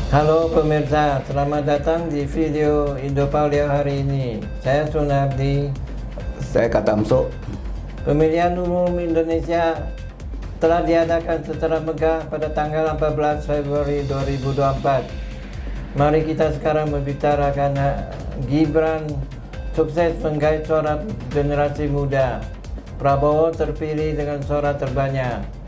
Halo pemirsa, selamat datang di video Indopaleo hari ini. Saya Sunardi. Saya Katamso. Pemilihan umum Indonesia telah diadakan secara megah pada tanggal 14 Februari 2024. Mari kita sekarang membicarakan Gibran sukses menggait suara generasi muda. Prabowo terpilih dengan suara terbanyak.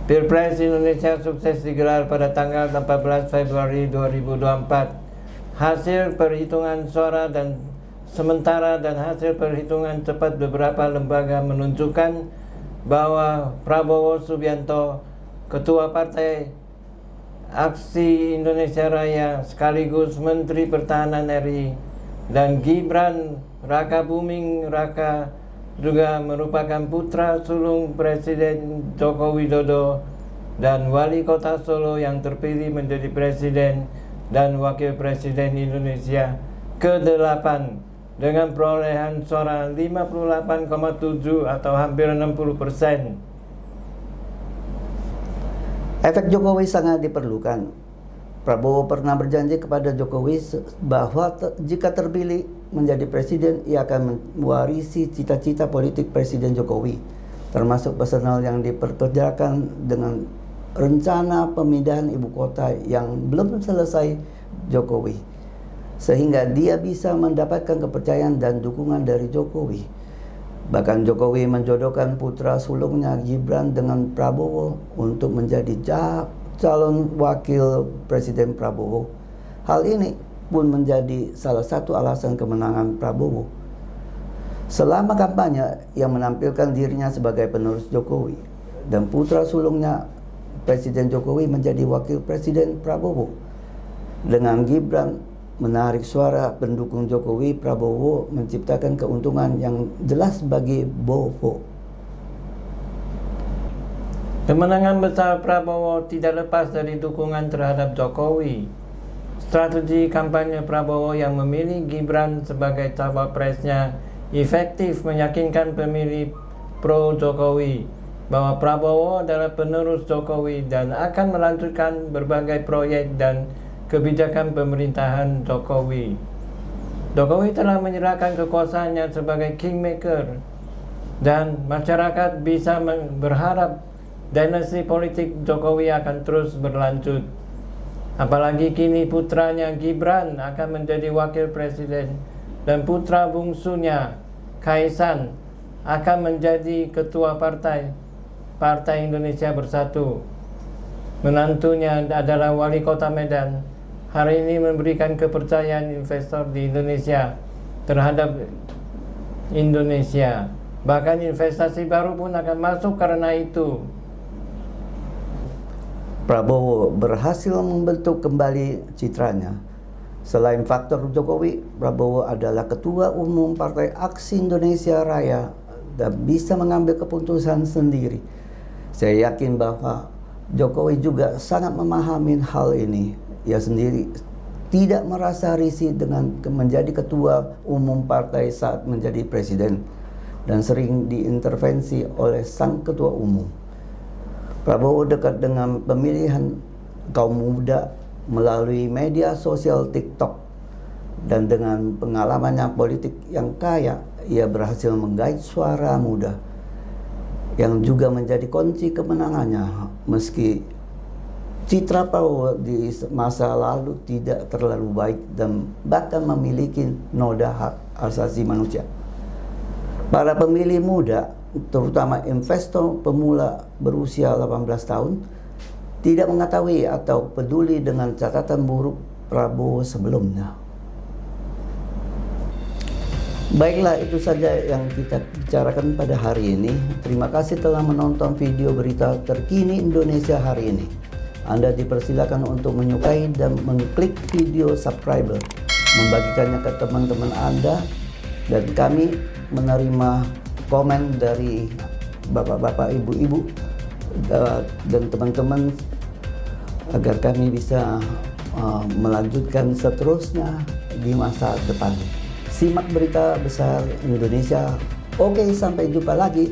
Pilpres Indonesia sukses digelar pada tanggal 14 Februari 2024. Hasil perhitungan suara dan sementara dan hasil perhitungan cepat beberapa lembaga menunjukkan bahwa Prabowo Subianto, Ketua Partai Aksi Indonesia Raya sekaligus Menteri Pertahanan RI, dan Gibran Rakabuming Raka juga merupakan putra sulung Presiden Joko Widodo dan Wali Kota Solo yang terpilih menjadi Presiden dan Wakil Presiden Indonesia ke-8 dengan perolehan suara 58,7 atau hampir 60%. Efek Jokowi sangat diperlukan. Prabowo pernah berjanji kepada Jokowi bahwa jika terpilih menjadi presiden, ia akan mewarisi cita-cita politik Presiden Jokowi, termasuk personal yang diperkerjakan dengan rencana pemindahan ibu kota yang belum selesai Jokowi, sehingga dia bisa mendapatkan kepercayaan dan dukungan dari Jokowi. Bahkan Jokowi menjodohkan putra sulungnya Gibran dengan Prabowo untuk menjadi calon wakil Presiden Prabowo. Hal ini pun menjadi salah satu alasan kemenangan Prabowo. Selama kampanye, ia menampilkan dirinya sebagai penerus Jokowi, dan putra sulungnya Presiden Jokowi menjadi wakil Presiden Prabowo. Dengan Gibran menarik suara pendukung Jokowi, Prabowo menciptakan keuntungan yang jelas bagi Bowo. Kemenangan besar Prabowo tidak lepas dari dukungan terhadap Jokowi. Strategi kampanye Prabowo yang memilih Gibran sebagai cawapresnya efektif meyakinkan pemilih pro-Jokowi bahwa Prabowo adalah penerus Jokowi dan akan melanjutkan berbagai proyek dan kebijakan pemerintahan Jokowi. Jokowi telah menyerahkan kekuasaannya sebagai kingmaker, dan masyarakat bisa berharap dinasti politik Jokowi akan terus berlanjut. Apalagi kini putranya Gibran akan menjadi wakil presiden dan putra bungsunya Kaisang akan menjadi ketua Partai Indonesia Bersatu. Menantunya adalah wali kota Medan. Hari ini memberikan kepercayaan investor di Indonesia terhadap Indonesia. Bahkan investasi baru pun akan masuk karena itu. Prabowo berhasil membentuk kembali citranya. Selain faktor Jokowi, Prabowo adalah Ketua Umum Partai Aksi Indonesia Raya dan bisa mengambil keputusan sendiri. Saya yakin bahwa Jokowi juga sangat memahami hal ini. Ia sendiri tidak merasa risih dengan menjadi Ketua Umum Partai saat menjadi Presiden dan sering diintervensi oleh sang Ketua Umum. Prabowo dekat dengan pemilihan kaum muda melalui media sosial TikTok, dan dengan pengalamannya politik yang kaya, ia berhasil menggait suara muda yang juga menjadi kunci kemenangannya. Meski citra Prabowo di masa lalu tidak terlalu baik dan bahkan memiliki noda hak asasi manusia, para pemilih muda, terutama investor pemula berusia 18 tahun, tidak mengetahui atau peduli dengan catatan buruk Prabowo sebelumnya. Baiklah, itu saja yang kita bicarakan pada hari ini. Terima kasih telah menonton video berita terkini Indonesia hari ini. Anda dipersilakan untuk menyukai dan mengklik video subscribe, membagikannya ke teman-teman Anda, dan kami menerima komen dari bapak-bapak, ibu-ibu, dan teman-teman agar kami bisa melanjutkan seterusnya di masa depan. Simak berita besar Indonesia. Oke, sampai jumpa lagi.